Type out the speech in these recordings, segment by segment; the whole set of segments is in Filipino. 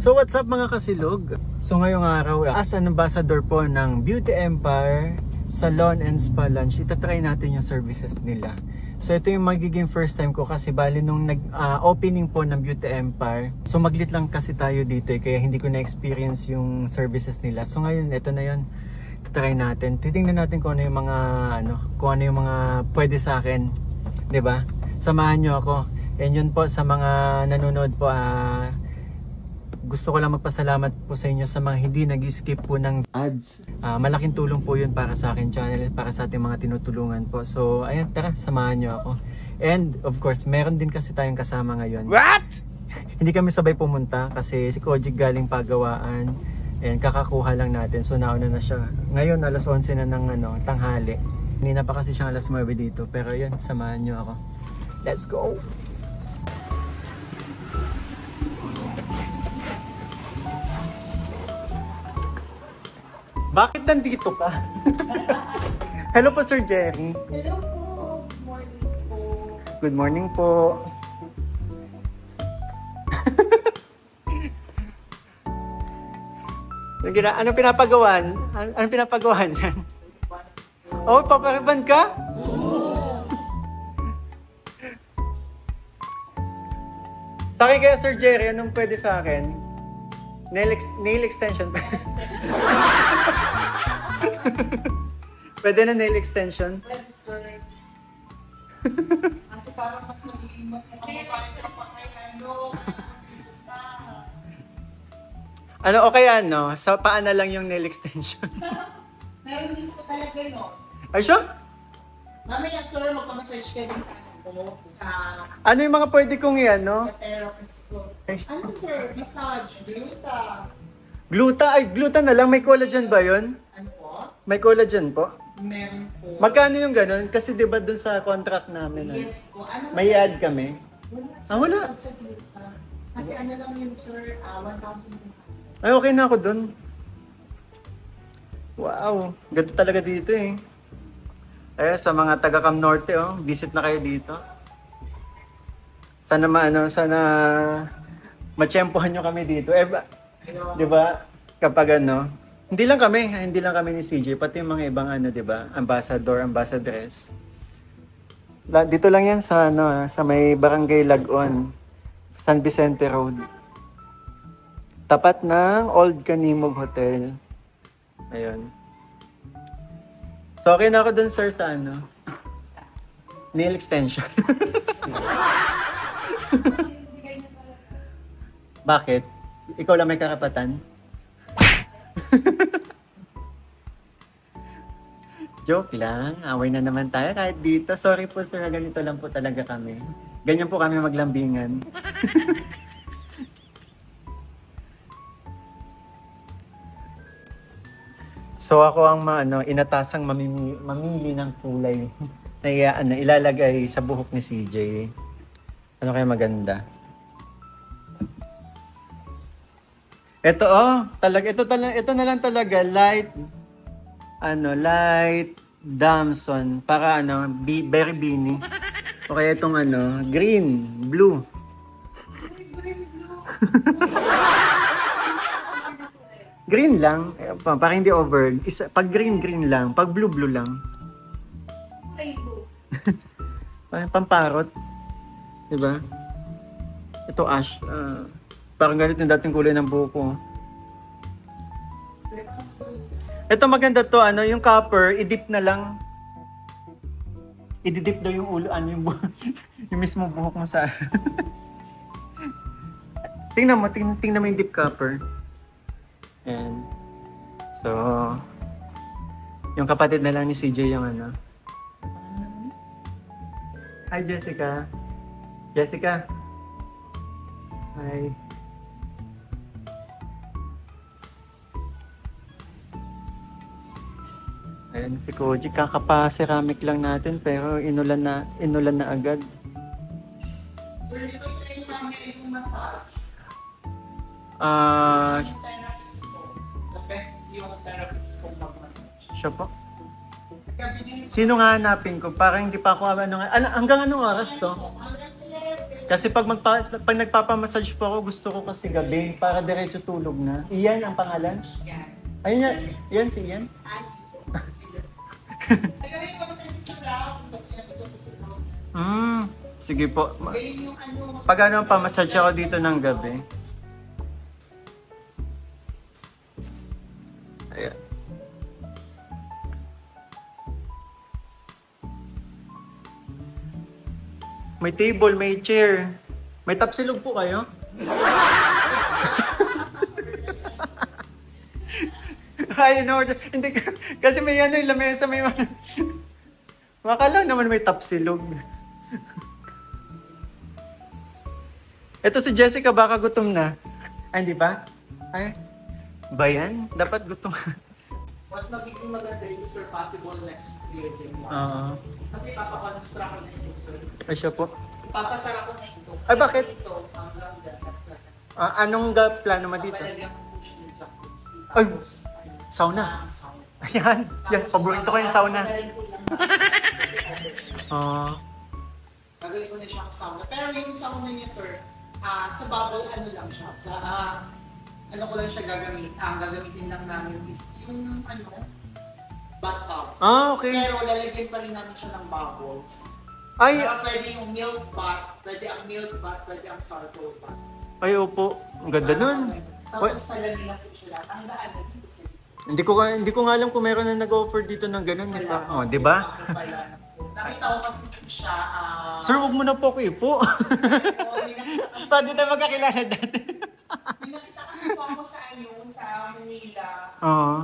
So what's up mga kasilog? So ngayong araw, as an ambassador po ng Beauty Empire Salon and Spa Lounge, itatry natin yung services nila. So ito yung magiging first time ko kasi bali nung opening po ng Beauty Empire. So maglit lang kasi tayo dito kaya hindi ko na-experience yung services nila. So ngayon, ito na yun. Itatry natin. Titingnan natin kung ano yung mga pwede sa akin, 'di ba? Samahan niyo ako. And yun po sa mga nanonood po, gusto ko lang magpasalamat po sa inyo sa mga hindi nag-skip po ng ads. Malaking tulong po yun para sa akin channel, para sa ating mga tinutulungan po. So ayun, tara, samahan nyo ako. And of course, meron din kasi tayong kasama ngayon. What? Hindi kami sabay pumunta kasi si Kojik galing pagawaan and kakakuha lang natin. So nauna na siya. Ngayon alas 11 na ng tanghali. Hindi na pa kasi siyang alas 9 dito. Pero yun, samahan nyo ako. Let's go! Bakit nandito ka? Hello po, Sir Jerry. Hello po. Good morning po. Good morning po. Anong pinapagawan? Anong pinapagawan dyan? Oh, papariban ka? Sa akin kaya, Sir Jerry, anong pwede sa akin? Nail extension. Pwede na nail extension? Pwede, sir. Kasi parang mas magiging mas makababae ka pa kay artista. Ano, okay sa paa na lang yung nail extension. Meron din po talaga, no? Ay, sure? Mamaya, sir, magpamassage ka din sa ano yung mga pwede kong sa therapist ko. Ay. Ano, sir? Massage, gluta. Gluta na lang. May collagen ba yun? Ano po? May collagen po? Meron po. Magkano yung ganun? Kasi diba dun sa contract namin? Yes po. Ano may add kami? Wala, sir. Wala. Sa gluta. Kasi ano lang yun, sir, 1,000. Ay, okay na ako dun. Wow. Ganito talaga dito eh. Ay, sa mga taga Cam Norte, visit na kayo dito. Sana sana matsyempohan nyo kami dito. Di ba? Kapag hindi lang kami ni CJ, pati yung mga ibang di ba? Ambassador, ambassadress. Dito lang yan sa sa may Barangay Lagon, San Vicente Road. Tapat ng Old Canimog Hotel. Ayun. So okay na ako dun, sir, sa nail extension. Bakit? Ikaw lang may karapatan? Joke lang. Away na naman tayo kahit dito. Sorry po, sir. Ganito lang po talaga kami. Ganyan po kami maglambingan. So ako ang inatasang mamili ng kulay na ilalagay sa buhok ni CJ. Ano kaya maganda? Ito ito na lang talaga light damson para berry beanie. O kaya itong green, blue. Green, blue. Green lang, para hindi over. Pag green lang, pag blue lang. Rainbow. Pamparot. Diba? Ito ash. Parang ganito yung dating kulay ng buhok ko. Ito maganda to, yung copper, idip na lang. Ididip daw yung ulo, yung yung mismo buhok mo sa... tingnan mo yung dip copper. And so yung kapatid na lang ni CJ yung Hi Jessica. Jessica. Hi. Ayan si Koji, kakapa-ceramic lang natin pero inulan na agad. Sir, dito tayo namin yung massage. Yung therapist ko. The best yung therapist ko mag-massage. Siya po? Sino nga hanapin ko? Parang hindi pa ako hanggang anong oras to? Hanggang 11. Kasi pag nagpapamassage po ako, gusto ko kasi gabi para diretso tulog na. Iyan ang pangalan? Yan. Ayun yan. Iyan si Ian? Ay, nagawin ko sa Brown. Sige po. Ganyan yung ano. Pag ano, pamassage ako dito ng gabi. Ayan. May table, may chair. May tapsilog po kayo? Ay, no. Hindi, kasi may ano yung lamesa, may baka lang naman may tapsilog. Ito si Jessica, baka gutom na. Ay, hindi pa? Ay, ba yan? Dapat gutom. Mas magiging maganda yung sir possible next year din. Oo. Kasi papakonstruct ko na yung sir. Ay, siya po. Papasara ko na ito. Ay, bakit? Ito, hanggang dyan sa start. Anong plano mo dito? Papalagyan ko po siya ng jacuzzi. Ay, Tapos, sauna. sauna. Ayan. Yan, paborito ko yung sauna. Oo. Gagawin ko na siya ang sauna. Pero yung sauna niya, sir, sa bubble, ano lang siya. Sa, ano ko lang siya gagamitin. Ang gagamitin lang namin is yung, bathtub. Okay. Pero lalagyan pa rin namin siya ng bubbles. Ay, Pero pwede yung milk bath, pwede ang milk bath, pwede ang charcoal bath. ay, opo. Ang ganda nun. Tapos salamin na po siya lahat. Ang daan na dito sir. Hindi ko nga alam kung meron na nag-offer dito ng ganun. Di ba? Oh, di ba? Nakita ko kasi siya, Sir, wag mo na po ko ipo. Pa, di tayo magkakilala dati. Nakita kasi po ako sa Manila. Oo.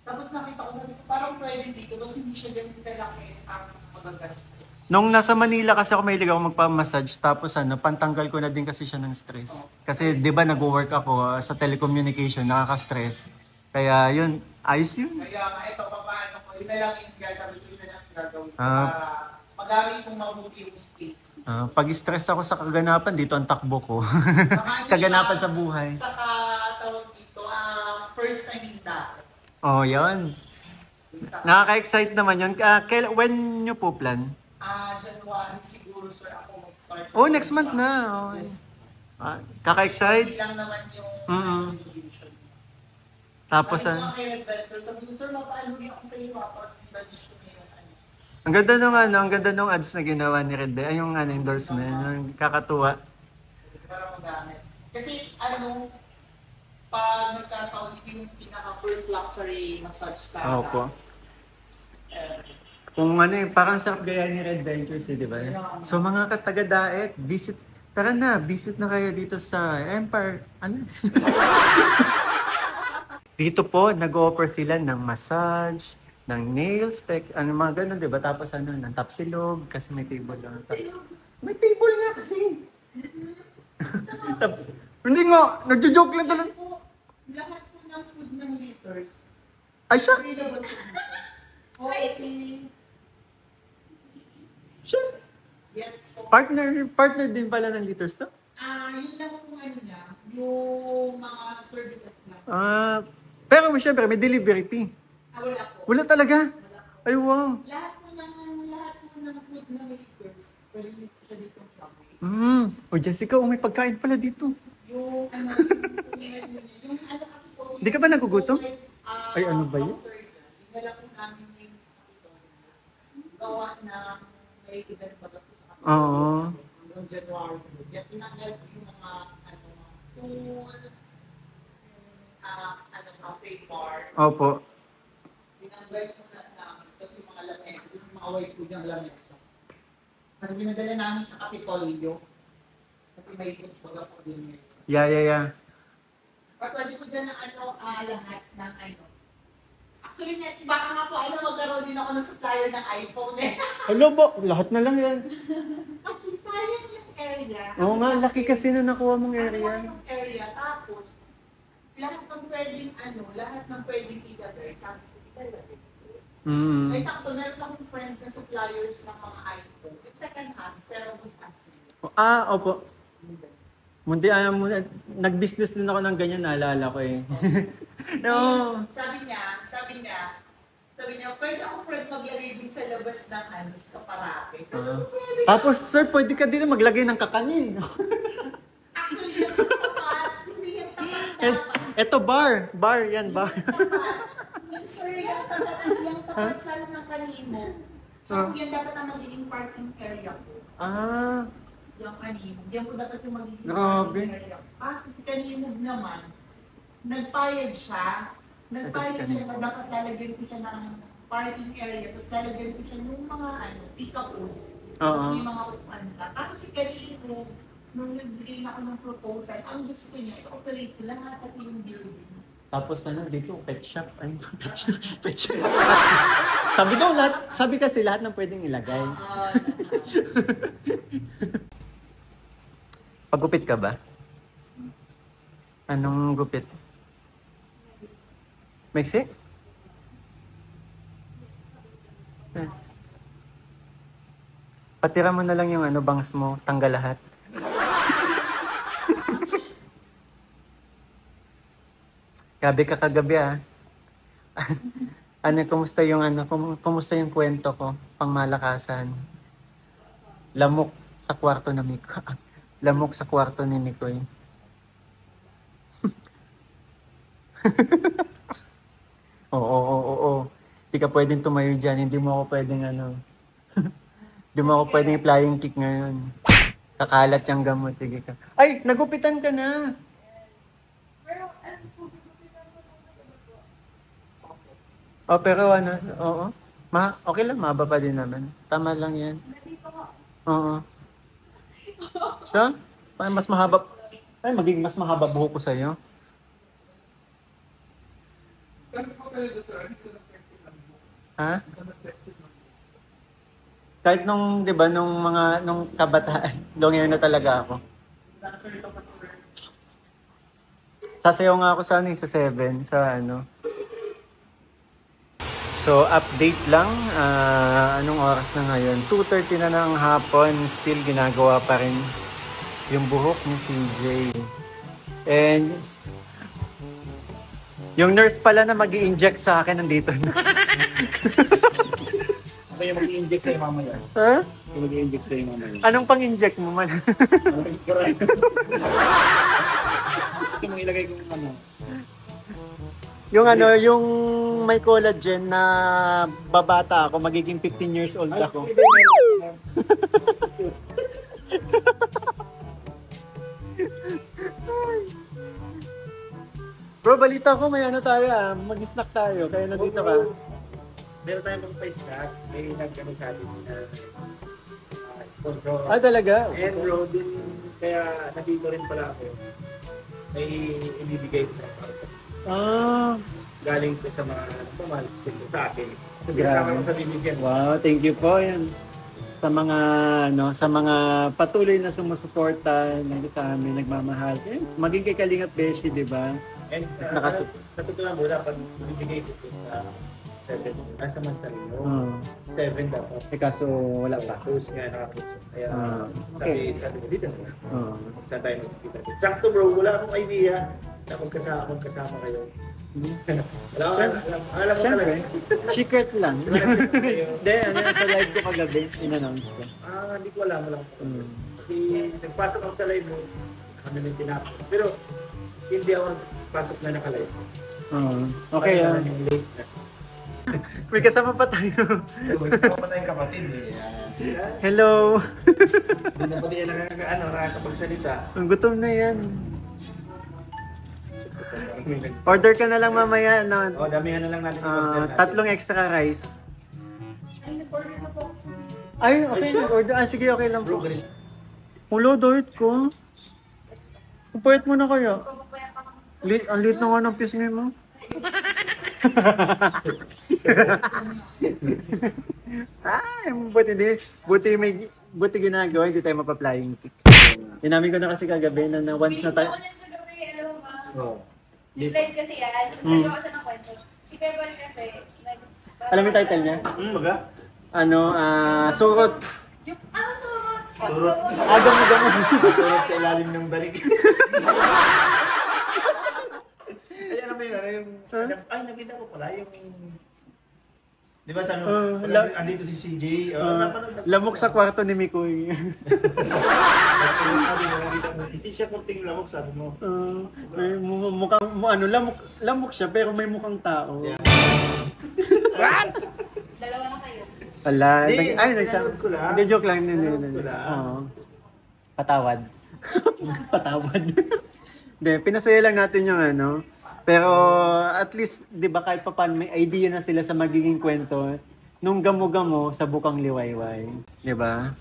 Tapos nakita ko, sabi ko, parang pwede dito. Tapos hindi siya ganun kalaki ang magagastos. Nung nasa Manila kasi ako mahilig ako magpa-massage tapos pantanggal ko na din kasi siya ng stress. Kasi 'di ba nag-work ako sa telecommunication, nakaka-stress. Kaya yun, ayos yun. Kaya ito, papaano ko, yun na lang yung guys, sabi ko yun na lang yung gagawin ko para magamit kong mabuti yung space. Pag-stress ako sa kaganapan, dito ang takbo ko. Kaganapan sa buhay. Saka tawag dito, first time in that. Oh, yan. Nakaka-excite naman yun. When nyo po plan? January siguro sir ako mag-start. Oh, next month na. Oh. Kaka-excite. Hindi lang naman yung contribution. Tapos Sabi ko kay Adventure, sabi ko, sir, mapaano ako sa iyo pag-lunch ko ngayon. ang ganda nung ads na ginawa ni Red. Ay, yung endorsement, yung kakatuwa. Para magamit. Kasi pag nagkataon, yung pinaka-first luxury massage talaga. Opo. Kung parang sarap gaya ni Red Ventures, di ba? So mga kataga-daet, tara na, visit na kayo dito sa Empire. Dito po, nag-offer sila ng massage, ng nails, mga ganun, di ba? Tapos ng tapsilog, kasi may table lang. May table nga kasi. Tapos, hindi nga, nagjo-joke lang talaga. Lahat po ng food ng liters. Ay, siya? Okay. Siya? Yes po. Partner din pala ng liters to? Yun lang po niya, yung mga services na. Pero syempre, may delivery fee. Wala po. Wala talaga? Wala po. Ay, wow. Lahat po ng food ng liters, pwede nyo po siya dito O Jessica, may pagkain pala dito. yung kasi po. Di ka ba nagugutom? Ay, ano ba yun? Dinala po namin yung gawa na may event baga po sa kapitol. Oo. Noong January. Kaya tinanggal po yung mga stool, cafe bar. Opo. Tinanggal po na namin. Tapos yung mga lamesa, yung mga white food yung lamesa. Kasi pinadala namin sa Kapitolyo. Kasi may food baga po din yun. Yeah. Pwede ko dyan ng lahat ng Actually, next, baka nga po, magkaroon din ako ng supplier ng iPhone eh. Hello po, lahat na lang yan. Kasi sayang yung area. Oo nga, laki kasi na nakuha mong area. Yung area, tapos, lahat ng pwedeng ilagay, sabi ko, ilagay. Ay, sakto, meron akong friend na suppliers ng mga iPhone. Yung second hand, pero good as nila. Opo. Nag-business din ako ng ganyan, naalala ko eh. No. Sabi niya, Sabi niya, pwede ako friend maglagay din sa labas ng kaparake. Sabi ko, pwede. Tapos, sir, pwede ka din maglagay ng kakanin. Actually, yung tapat, hindi yung tapat. Ito, bar. Bar, yan, bar. Yung sir, yung tapat sana ng kanimo. So, yan dapat ang magiging parking area ko. Yung kanimo. Yan ko dapat yung magiging parking area ko. Kasi si kanimo naman, nagpayag siya. Nagpayag siya na dapat lalagyan ko siya ng parking area. Tapos lalagyan ko siya ng mga pick-up roads. Tapos may mga upanda. Tapos si kanimo, nung nagbigay na ako ng proposal, ang gusto niya, i-operate lahat at yung building. Tapos dito, pet shop. Ay, pet shop. Sabi daw lahat, sabi kasi lahat ng pwedeng ilagay. Pagupit ka ba? Anong gupit? Mexic? Patira mo na lang yung bangs mo, tanggal lahat. Gabi ka kagabi kumusta yung kumusta yung kwento ko, pangmalakasan? Lamok sa kwarto na Miko. Lamok sa kwarto ni Mikoy. Oo. Hindi ka pwedeng tumayo dyan, hindi mo ako pwedeng hindi mo ako pwedeng flying kick ngayon. Kakalat yung gamot, sige ka. Ay, nagupitan ka na! Pero oo. Okay lang, mahaba pa din naman. Tama lang yan. Oo. So, mas mahaba, magiging mas mahaba buhok ko sa'yo. Ha? Kahit nung, di ba, nung kabataan, long hair na talaga ako. Sasayaw nga ako sa sa 7, So, update lang. Anong oras na ngayon? 2:30 na ng hapon. Still ginagawa pa rin yung buhok ni CJ. And yung nurse pala na mag-i-inject sa akin nandito na. Ako yung mag-i-inject sa'yo mamaya. Ha? Yung mag-i-inject sa'yo mamaya. Anong pang-inject mo man? Kasi mong ilagay ko yung may collagen na babata ako, magiging 15 years old ako. Bro, balita ko may tayo mag-snack tayo, kaya nandito ka. Meron tayong magpa-snack, may nag-sa atin na sponsor. Talaga? And bro, kaya nandito rin pala ako. May ibibigay ko para sa galing ko sa mga mahal sa akin. Kasi kasama ko sa bibigyan. Wow, thank you po yan. Sa mga patuloy na sumusuporta sa amin, nagmamahal. Maging kay Kalingap Beshi, di ba? And sa totoo lang, dapat bibigay ko sa 7. Nasa Mansalino. 7 dapat. Kaso wala pa. Close nga, naka-close. Kaya sabi ko dito na. Saan tayo magkikita? Sakto bro, wala akong idea na magkasama kayo. Alam mo talaga. Secret lang. Hindi, sa live ko kagabi, in-announce ko. Hindi ko alam. Kasi nagpasok ako sa live mo, kami nang tinapos. Pero hindi ako pasok na naka-live. Okay yan. Late na. May kasama pa tayo. Kasama pa tayong kapatid eh. Hello! Hindi na pati yan nakakapagsalita. Ang gutom na yan. Order ka na lang mamaya. Damihan na lang natin. 3 extra rice. Ay, nag-order na po ako sa Ay, okay na. Order. Sige, okay lang po. Ulo, dahit ko. Kupayat mo na kaya. Ang liit na nga ng pisngi mo. Buti ginagawa, hindi tayo mapa-flying kick. Inamin ko na kasi kagabi na once na tayo. Nag-live kasi yan. Tapos nagawa siya ng kwento. Si Kerbal kasi, Alam mo yung title niya? Surot. Anong surot? Surot. Gamo. Surot sa ilalim ng balik. Ay, ano ba yun? Ay, nakita ko pala yung Di ba sabi mo, andito si CJ, Lamok sa kwarto ni Mikoy. tapos kung hindi siya kunting lamok, sabi mo. Mukhang, lamok siya pero may mukhang tao. Yeah. Dalawa na kayo. Ala, Hindi, nagsama ko lang. Hindi, joke lang. Pinanood ko lang. Oo. Patawad. Patawad. Hindi, pinasaya lang natin yung ano. Pero at least, di ba kahit pa paano may idea na sila sa magiging kwento nung gamo-gamo sa Bukang Liwayway. Di ba?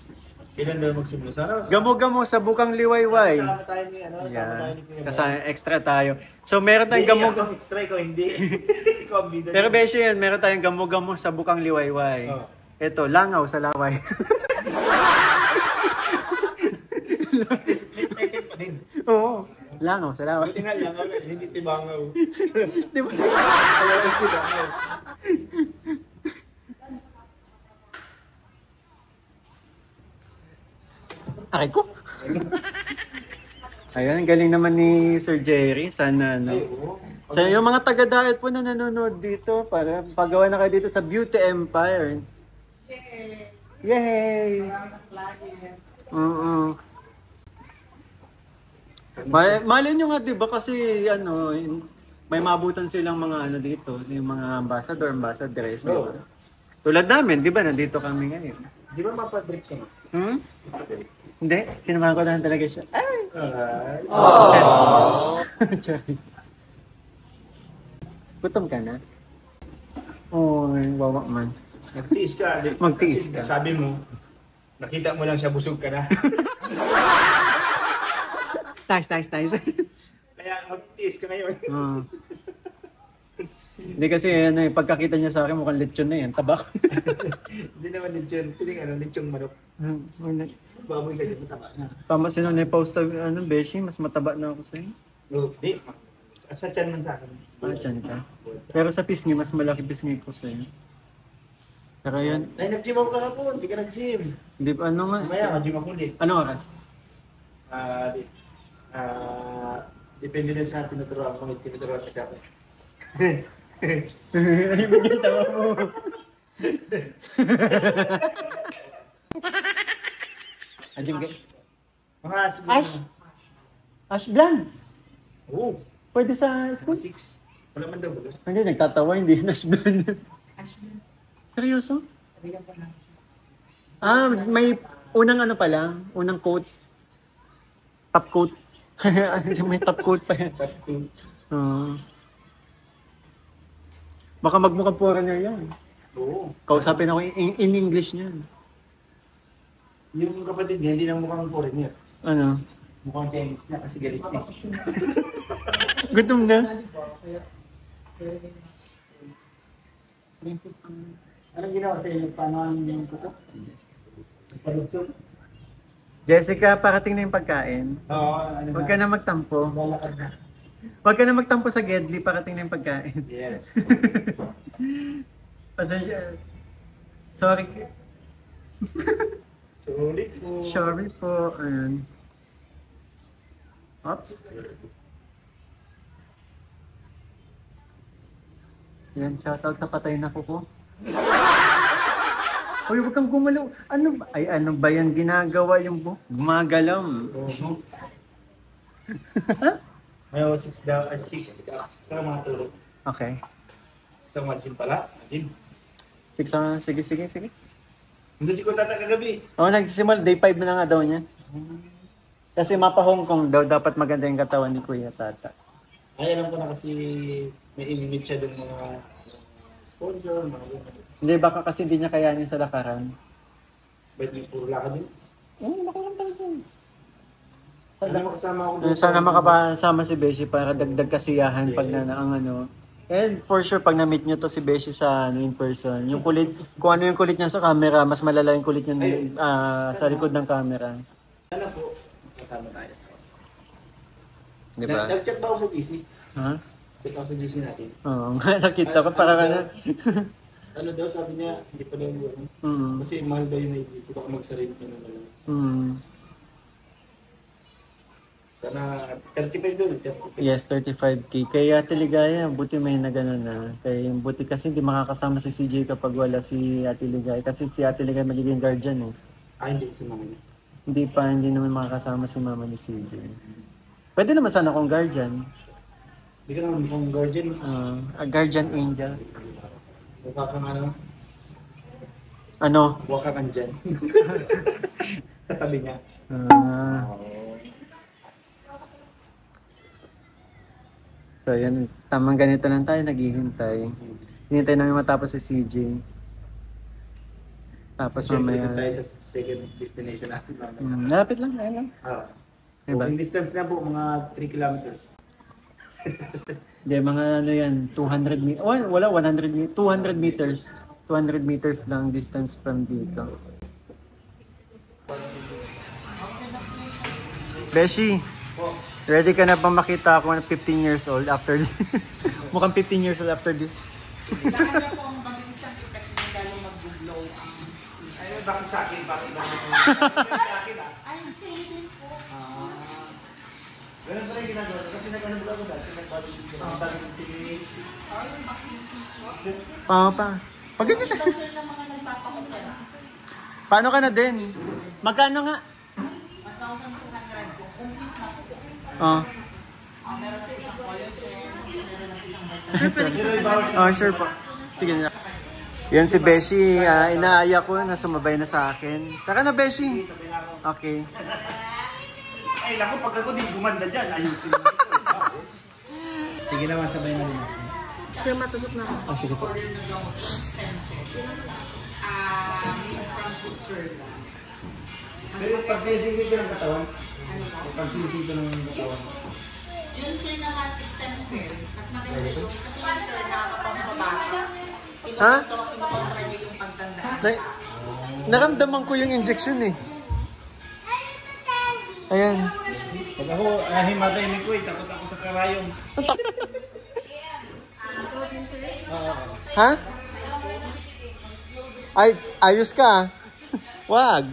Kailan daw magsimula? Sana Gamo-gamo sa Bukang Liwayway. kasama tayo ni ano, kasama tayo ni Kuya. Kasama extra tayo. So meron tayong gamo-gamo. Extra ko, hindi. Ikaw ang bida. Pero besyo yan, meron tayong gamo-gamo sa Bukang Liwayway. Oh. Ito, langaw sa laway. Title pa din. Oo, langaw sa laway. Buti nga lang, hindi tibangaw. Di ba? Wala yung tibangaw. Aray ko. Ayun, galing naman ni Sir Jerry. Sana, no? So, yung mga taga-diet po na nanonood dito, para pagawa na kayo dito sa Beauty Empire. Yay! Oo. Malin nyo nga, di ba? Kasi, ano, may mabutan silang mga ano dito, yung mga ambassadors, di ba? Tulad namin, di ba? Nandito kami ngayon. Di ba mapadrip siya? Hindi, sinamahan ko na talaga siya. Ay! Charis. Gutom ka na? Oy, wawa man. Magtiis ka. Magtiis Kasi ka. Sabi mo, nakita mo lang siya, busog ka na. Nice. Kaya magtiis ka ngayon. Hindi kasi ano, pagkakita niya sa akin mukhang lechon na yan, tabak. Hindi naman lechon. Piling ano, lechong manok. Baboy kasi mataba na. Pamasino na post ano, Beshi, mas mataba na ako sa'yo. Hindi. Sa tiyan man sa akin. Dyan ka. Pero sa pisngi, mas malaki pisngi ko sa'yo. Pero yan, Ay, nag-gym ako kahapon. Hindi ka nag-gym. hindi pa, ano nga? Mamaya, mag-gym ako ulit. Anong oras? Depende din sa tinuturuan ko. May tinuturuan kasi ako. Ay, bigay tawa mo. Ajim ka. Mga siguro. Ash Blonde! Oo. Pwede sa school? 6. Wala man daw. Hindi, nagtatawa, hindi. Ash Blonde. Seryoso? May unang ano pa lang, unang coat. Top coat. May top coat pa yan. Baka magmukhang foreigner yan. Oo. Kausapin ako in English niyan. Yung kapatid niya, hindi na mukhang foreigner. Ano? Mukhang Chinese na kasi galit eh. Gutom na. Anong ginawa sa inyo? Paano ang ito? Palugsog? Jessica, parating na yung pagkain. Oo, ano Huwag ka na magtampo. Lalakad na. Huwag ka na magtampo sa Gedli, parating na yung pagkain. Yes. Pasensya. Sorry. Sorry po. Sorry po. Ayan. Oops. Yan, shoutout sa patay na kuko. Uy, huwag kang gumalaw. Ano ba? Ay, ano ba yan ginagawa yung gumagalaw? May 6 daw, 6 sa mga tulog. Okay. 6 ang margin pala. Margin. Sige. Hindi si Kuntata kagabi. Oo, nagsisimula. Day 5 na nga daw niya. Kasi mapa Hong Kong daw, dapat maganda yung katawan ni Kuya Tata. Ay, alam ko na kasi may ilimit siya doon mga sponsor, mga gano'n. Hindi, baka kasi hindi niya kayanin sa lakaran. Ba't may puro lakad yun? Oo, lakaran talaga. Sana makasama ako doon. Sana makapasama si Beshi para dagdag kasiyahan pag na ang ano. And for sure, pag na-meet nyo to si Beshi sa in person, yung kulit, kung ano yung kulit niya sa camera, mas malala yung kulit niya sa likod ng camera. Sana po, kasama tayo sa Di ba? Nag-chat ba ako sa GC? Ha? Check ako sa GC natin. Oo, nakita ko para ka na. Ano daw, sabi niya, hindi pa daw yun. Kasi mahal daw yung may GC, baka magsarili ka na lang. Sana 35 doon. 35. Yes, 35K. Kaya Ate Ligaya, buti may na gano'n na. Kaya yung buti kasi hindi makakasama si CJ kapag wala si Ate Ligaya. Kasi si Ate Ligaya magiging guardian eh. Hindi si mama niya. Hindi naman makakasama si mama ni CJ. Pwede naman sana akong guardian. Hindi ka naman kung guardian. A guardian angel. Mukha kang ano? Ano? Mukha kang dyan. Sa tabi niya. So yan, tamang ganito lang tayo, naghihintay. Hinintay namin matapos si CJ. Tapos Siyempre, mamaya... tayo sa second destination natin. Lapit lang, ayun lang. Diba? Walking distance na po, mga 3 kilometers. Hindi, mga ano yan, 200 meters. Oh, wala, 100 meters. 200 meters. 200 meters lang distance from dito. Beshi, ready ka na bang makita ako na 15 years old after this? Mukhang 15 years old after this. Sa kanya po ang mabilis ang effect niya lalo mag-glow ang skin. Ay, bakit sa akin? Bakit sa akin Ay, same din po. Ganun pa rin ginagawa. Kasi nag-ano ako dati. Nag-body ko. Ang dami ng tingin. Ay, makikita. Pa. Pag ganyan ka. Kasi ng mga nagpapakopera. Paano ka na din? Magkano nga? 1,200 po. Complete na po. Meron po isang collagen, meron ng isang vitamin. Sure po. Sige na. Yan si Beshi, inaaya ko na sumabay na sa akin. Taka na Beshi. Okay. Ay, naku, pag ako di gumanda dyan, ayusin mo ito. Sige naman, sabay na rin ako. Kaya matusok na ako. Sige po. Order na gamot ng stem cell. From Switzerland. Pero pag-cleansing dito ng katawan, Ano ba? pag-cleansing dito ng katawan. Yun sir naman, stem cell. Mas maganda yun. Kasi yun sir, nakakapambabata. Ha? Kinukontra niya yung pagtanda. Naramdaman ko yung injection eh. Ayan. Pag ako, himatay ni Kuy, takot ako sa karayong. Ha? Ay, ayos ka. Wag.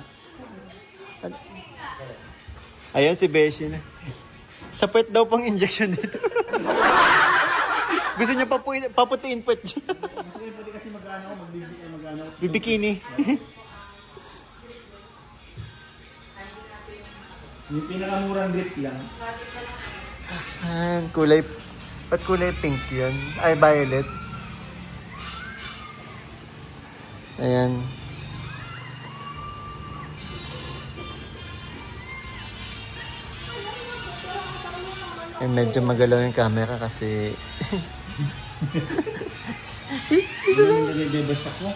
Ayan si Beshi na. Sa puwet daw pang injection dito. Gusto niya paputiin puwet niya. Gusto ko pati kasi mag-ano, mag-ano. Bibikini. Yung pinakamurang grip lang. Ayan, kulay. Ba't kulay pink yun? Ay, violet. Ayan. Eh, medyo magalaw yung camera kasi... Yung nilagay ko.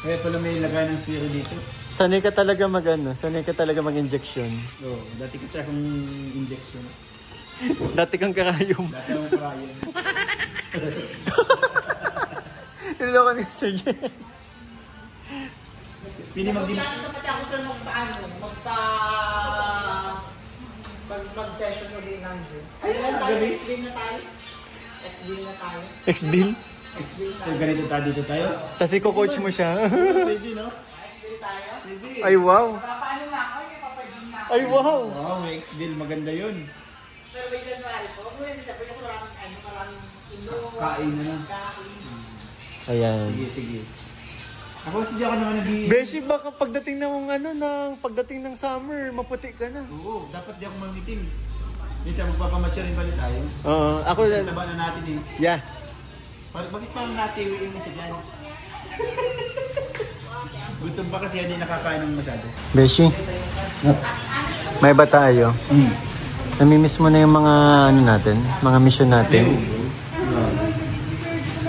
Kaya pala may lagay ng swero dito. Sanay ka talaga sanay ka talaga mag-injection. Oo, dati kasi akong injection. Dati kang karayom. Dati akong karayom. Niloko ni Sir Jen. Pili mag-din. Dapat ako sir mag-session mo din ng gym. Ayun tayo, X-Deal na tayo. X-Deal na tayo. Ex-deal? X-Deal So, tayo. ganito tayo dito tayo. Tapos i-coach mo siya. Pwede, no? X-Deal tayo. Pwede. Ay, wow. Papaano na ako, may papagym na ako. Ay, wow. Wow, may X-Deal. Maganda yun. Pero may January po. Huwag mo na December kasi maraming inom. Kain na lang. Kain. Ayan. Sige, sige. Ako kasi di ako naman nag-i... Beshi, baka pagdating pagdating ng summer, maputi ka na. Oo, dapat di ako mamiting. Dito, magpapamature rin pala tayo. Oo, ako Kasi taba na natin eh. Yeah. Bakit parang natiwi yung isa dyan? Gutom ba kasi hindi nakakain ng masyado? Beshi, may ba tayo? Namimiss mo na yung mga mga mission natin.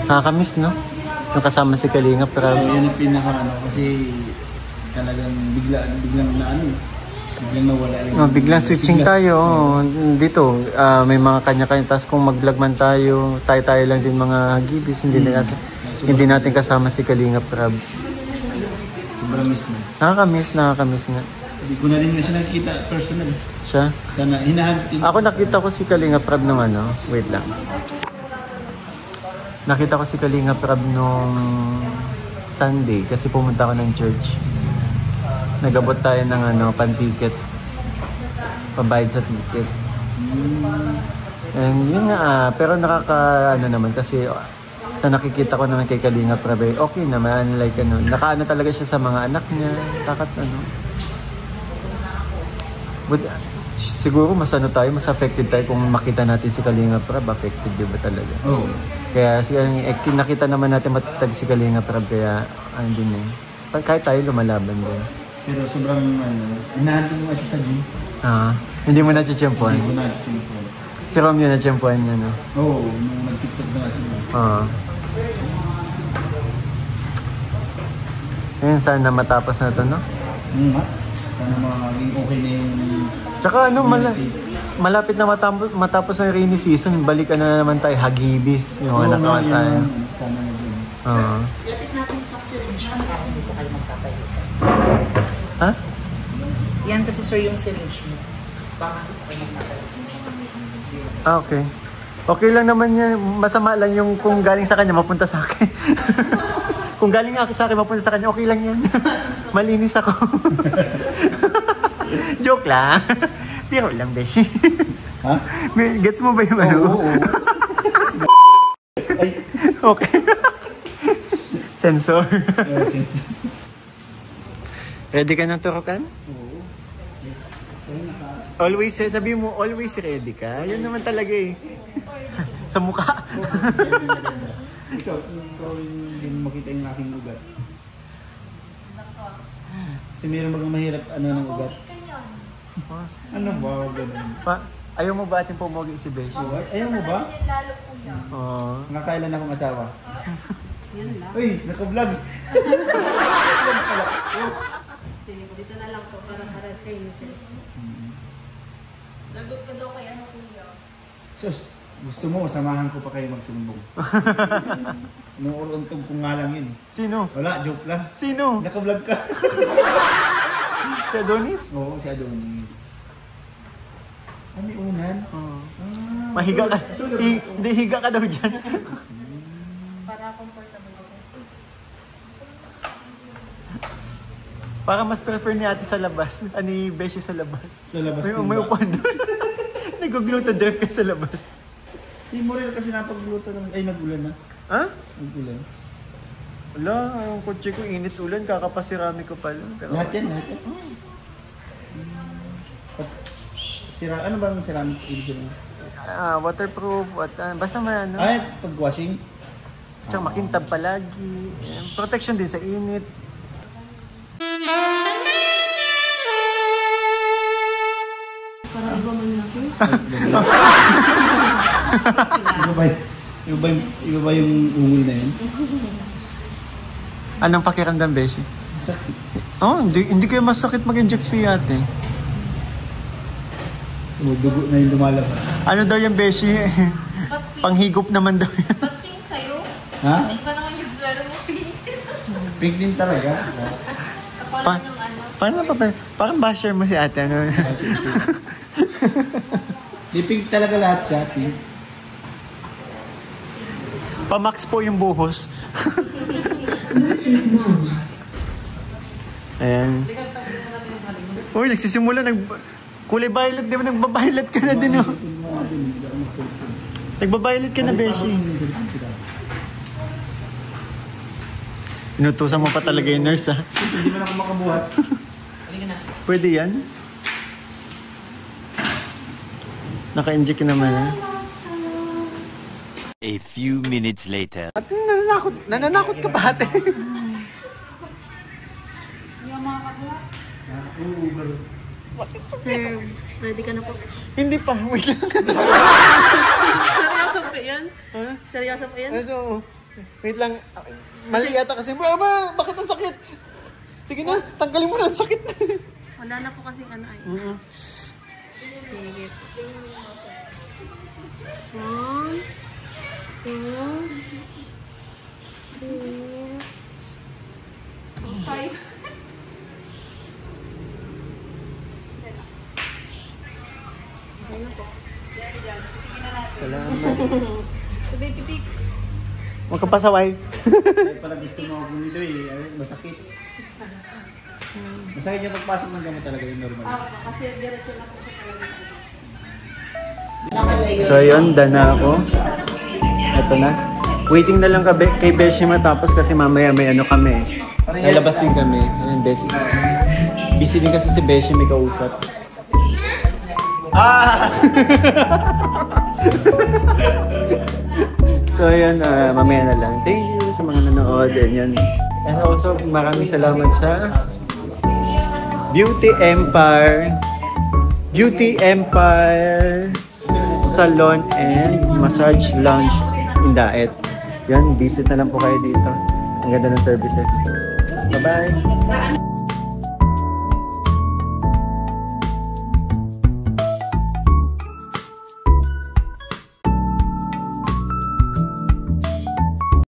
Nakakamiss, no? Yung kasama si Kalinga, pero... Yan ang pinaka kasi talagang biglang na biglang nawala. Biglang switching tayo. Dito, may mga kanya-kanya. Tapos kung mag-vlog man tayo lang din mga gibis. Hindi natin kasama si Kalinga Prabs. Sobrang miss na. Nakakamiss nga. Hindi ko na rin siya nakikita personal. Siya? Sana, hinahanap. Ako nakita ko si Kalinga Prab nung wait lang. Nakita ko si Kalinga Prab nung Sunday kasi pumunta ako ng church. Nagabot tayo ng pan-ticket. Pabayad sa ticket. And yun nga, pero ano naman kasi sa nakikita ko naman kay Kalinga Prab, okay naman, like ano, nakaano talaga siya sa mga anak niya, but siguro mas affected tayo kung makita natin si Kalinga Prab, affected di ba talaga? Oo. Kaya nakita naman natin matatag si Kalinga Prab, kaya ano din kahit tayo lumalaban din. Pero sobrang inahantin mo siya sa gym. Hindi mo na-champuan. Hindi mo na-champuan. Si Romeo na-champuan niya, no? Oo, nung nag-tiktok na kasi. Ngayon, sana matapos na ito, no? Sana maging okay na yung... Tsaka ano, malapit na matapos ang rainy season, balikan na naman tayo, hagibis, yung mga nakawa tayo. Sana na din. Lapit natin yung syringe mo kasi hindi ko kayo magtatayo. Ha? Yan kasi sir yung syringe mo. Baka kasi kayo magtatayo. Okay. Okay lang naman yan. Masama lang yung kung galing sa kanya, mapunta sa akin. Kung galing sa akin, mapunta sa kanya, okay lang yan. Malinis ako. Joke lang. Pero lang, Beshi. Ha? Gets mo ba yung ano? Oo. Ay. Okay. Sensor. Sensor. Ready ka na turukan? Oo. Always, sabi mo, always ready ka. Yun naman talaga eh. Sa mukha. Ikaw hindi mo makita yung aking ugat. Kasi meron bagang mahirap ng ugat. Ano ba? Ganun. Ayaw mo ba ating pumogi si Beshi? Ayaw mo ba? Oo. Nakakailan akong asawa. Uy, naka-vlog. Dito na lang po para pares kayo sir. Lagot ka daw kay ano kuya. Sus, gusto mo, samahan ko pa kayo magsumbong. Nung uruntog ko nga lang yun. Sino? Wala, joke lang. Sino? Naka-vlog ka. Si Adonis? Oo, si Adonis. May unan? Mahiga ka. Hindi, higa ka daw dyan. Para comfortable ako. Para mas prefer ni ate sa labas. Ani Beshi sa labas. Sa labas May upuan doon. Nag-gluto drive ka sa labas. Si Morel kasi napagluto ng... Ay, nag-ulan na. Ha? Nag-ulan. Wala, yung kotse ko init ulan. Kakapasirami ko pala. Pero... Lahat yan. Ano bang ceramic ibig sabihin? Waterproof. Basta may ano. Ay, pag-washing? Tsaka makintab palagi. Protection din sa init. Para iba man na sir. Iba ba yung ungol na yun? Anong pakiramdam, Beshi? Masakit. Hindi kayo masakit mag-inject si ate. Dugo na yung lumalabas. Ano daw yung Beshi? Panghigop naman daw yan. Ba't pink sa'yo? Ha? Hindi pa naman yung zero mo pink. Pink din talaga. Kapala ng ano. Parang basher mo si ate. Ano? Di pink talaga lahat siya, pink. Pamax po yung buhos. Ayan. Uy, nagsisimula. Kulay violet. Di ba nagbabaylet ka na din? Oh. Nagbabaylet ka na, Beshi. Inutusan mo pa talaga yung nurse, ha? Hindi man ako makabuhat. Pwede yan? Naka-inject naman, ha? A few minutes later. At nananakot ka pa, ate. Hindi ako makakabuha. Sir, ready ka na po? Hindi pa, wait lang. Seryoso po yan? Ha? Seryoso po yan? Ito, wait lang. Mali yata kasi. Mama, bakit ang sakit? Sige na, tanggalin mo na ang sakit. Wala na po kasing ano ay. Sige. 1, 2, 3, 5. Ano po? Yan, dyan. Sige na natin. Salamat. Sabi, pitik. Huwag kang pasaway. Ay pala gusto mo ako nito eh. Masakit. Masakit yung pagpasok ng gamot talaga yung normal. Kasi diretso na po sa talaga. So yun, done na ako. Ito na. Waiting na lang kay Beshi matapos kasi mamaya may ano kami. Lalabas din kami. Ayun, Beshi. Busy din kasi si Beshi may kausap. Ah! So ayun, mamaya na lang. Thank you sa mga nanood. And also, maraming salamat sa Beauty Empire Salon and Massage Lounge in Daet. Yan, visit na lang po kayo dito. Ang ganda ng services. Bye-bye!